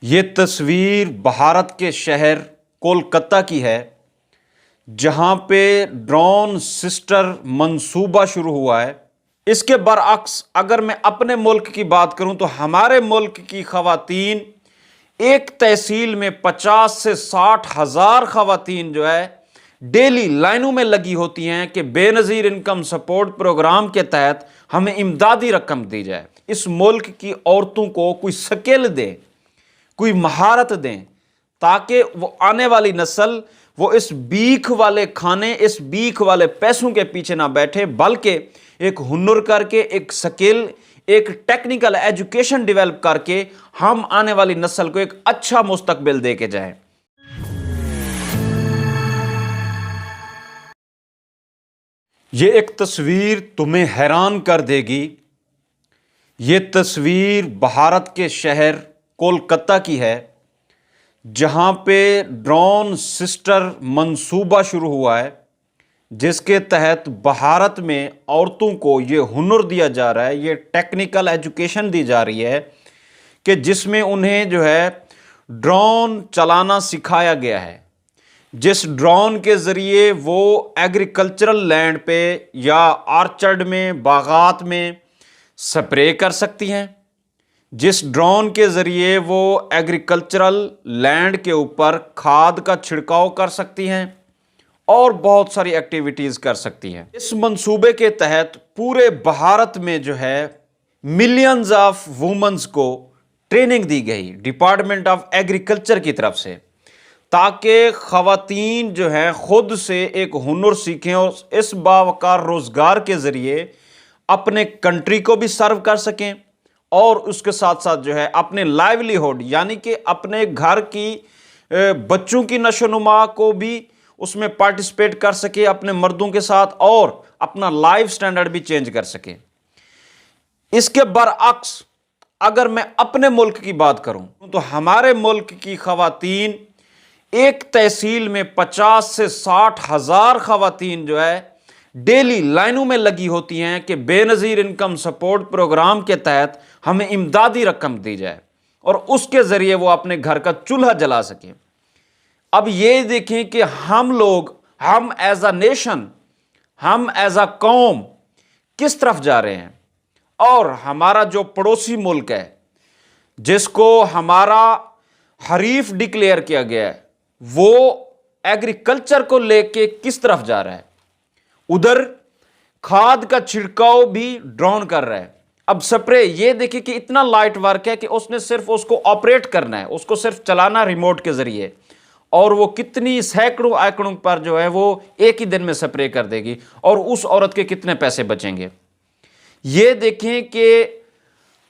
یہ تصویر بھارت کے شہر کولکتہ کی ہے جہاں پہ ڈرون سسٹر منصوبہ شروع ہوا ہے۔ اس کے برعکس اگر میں اپنے ملک کی بات کروں تو ہمارے ملک کی خواتین ایک تحصیل میں 50 سے 60 ہزار خواتین جو ہے ڈیلی لائنوں میں لگی ہوتی ہیں کہ بے نظیر انکم سپورٹ پروگرام کے تحت ہمیں امدادی رقم دی جائے۔ اس ملک کی عورتوں کو کوئی سکل دے، کوئی مہارت دیں تاکہ وہ آنے والی نسل وہ اس بیک والے کھانے، اس بیک والے پیسوں کے پیچھے نہ بیٹھے، بلکہ ایک ہنر کر کے، ایک سکل، ایک ٹیکنیکل ایجوکیشن ڈیولپ کر کے ہم آنے والی نسل کو ایک اچھا مستقبل دے کے جائیں۔ یہ ایک تصویر تمہیں حیران کر دے گی۔ یہ تصویر بھارت کے شہر کولکتہ کی ہے جہاں پہ ڈرون سسٹر منصوبہ شروع ہوا ہے، جس کے تحت بھارت میں عورتوں کو یہ ہنر دیا جا رہا ہے، یہ ٹیکنیکل ایجوکیشن دی جا رہی ہے کہ جس میں انہیں جو ہے ڈرون چلانا سکھایا گیا ہے، جس ڈرون کے ذریعے وہ ایگریکلچرل لینڈ پہ یا آرچرڈ میں، باغات میں سپرے کر سکتی ہیں، جس ڈرون کے ذریعے وہ ایگریکلچرل لینڈ کے اوپر کھاد کا چھڑکاؤ کر سکتی ہیں اور بہت ساری ایکٹیویٹیز کر سکتی ہیں۔ اس منصوبے کے تحت پورے بھارت میں جو ہے ملینز آف وومنز کو ٹریننگ دی گئی ڈپارٹمنٹ آف ایگریکلچر کی طرف سے، تاکہ خواتین جو ہیں خود سے ایک ہنر سیکھیں اور اس باوقار روزگار کے ذریعے اپنے کنٹری کو بھی سرو کر سکیں اور اس کے ساتھ ساتھ جو ہے اپنے لائیولی ہوڈ یعنی کہ اپنے گھر کی بچوں کی نشو و نما کو بھی اس میں پارٹیسپیٹ کر سکے اپنے مردوں کے ساتھ، اور اپنا لائف سٹینڈرڈ بھی چینج کر سکے۔ اس کے برعکس اگر میں اپنے ملک کی بات کروں تو ہمارے ملک کی خواتین ایک تحصیل میں 50 سے 60 ہزار خواتین جو ہے ڈیلی لائنوں میں لگی ہوتی ہیں کہ بے نظیر انکم سپورٹ پروگرام کے تحت ہمیں امدادی رقم دی جائے اور اس کے ذریعے وہ اپنے گھر کا چولہا جلا سکیں۔ اب یہ دیکھیں کہ ہم ایز اے نیشن، ہم ایز اے قوم کس طرف جا رہے ہیں، اور ہمارا جو پڑوسی ملک ہے جس کو ہمارا حریف ڈکلیئر کیا گیا ہے، وہ ایگریکلچر کو لے کے کس طرف جا رہا ہے۔ ادھر کھاد کا چھڑکاؤ بھی ڈرون کر رہا ہے۔ اب سپرے یہ دیکھیں کہ اتنا لائٹ ورک ہے کہ اس نے صرف اس کو آپریٹ کرنا ہے، اس کو صرف چلانا ریموٹ کے ذریعے، اور وہ کتنی سینکڑوں ایکڑوں پر جو ہے وہ ایک ہی دن میں سپرے کر دے گی، اور اس عورت کے کتنے پیسے بچیں گے۔ یہ دیکھیں کہ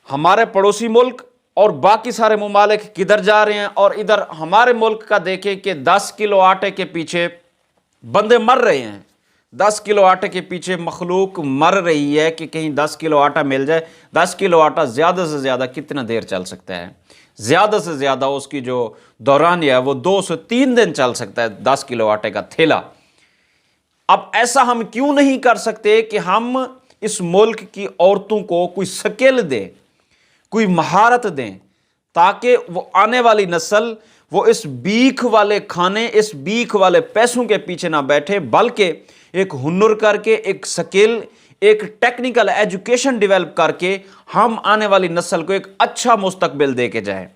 ہمارے پڑوسی ملک اور باقی سارے ممالک کدھر جا رہے ہیں، اور ادھر ہمارے ملک کا دیکھیں کہ 10 کلو آٹے کے پیچھے بندے مر رہے ہیں، 10 کلو آٹے کے پیچھے مخلوق مر رہی ہے کہ کہیں 10 کلو آٹا مل جائے۔ 10 کلو آٹا زیادہ سے زیادہ کتنا دیر چل سکتا ہے؟ زیادہ سے زیادہ اس کی جو دورانیہ ہے وہ 2 سے 3 دن چل سکتا ہے 10 کلو آٹے کا تھیلا۔ اب ایسا ہم کیوں نہیں کر سکتے کہ ہم اس ملک کی عورتوں کو کوئی سکل دیں، کوئی مہارت دیں تاکہ وہ آنے والی نسل وہ اس بیک والے کھانے، اس بیک والے پیسوں کے پیچھے نہ بیٹھے، بلکہ ایک ہنر کر کے، ایک سکل، ایک ٹیکنیکل ایجوکیشن ڈیولپ کر کے ہم آنے والی نسل کو ایک اچھا مستقبل دے کے جائیں۔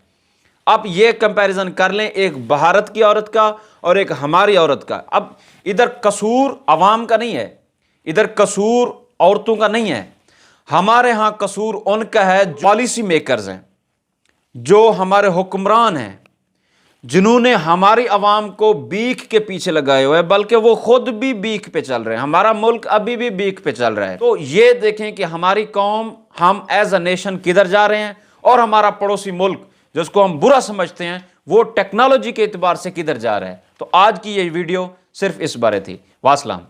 اب یہ کمپیریزن کر لیں ایک بھارت کی عورت کا اور ایک ہماری عورت کا۔ اب ادھر قصور عوام کا نہیں ہے، ادھر قصور عورتوں کا نہیں ہے، ہمارے ہاں قصور ان کا ہے جو پالیسی میکرز ہیں، جو ہمارے حکمران ہیں، جنہوں نے ہماری عوام کو بیک کے پیچھے لگائے ہوئے، بلکہ وہ خود بھی بیک پہ چل رہے ہیں۔ ہمارا ملک ابھی بھی بیک پہ چل رہا ہے۔ تو یہ دیکھیں کہ ہماری قوم، ہم ایز اے نیشن کدھر جا رہے ہیں، اور ہمارا پڑوسی ملک جس کو ہم برا سمجھتے ہیں وہ ٹیکنالوجی کے اعتبار سے کدھر جا رہا ہے۔ تو آج کی یہ ویڈیو صرف اس بارے تھی۔ والسلام۔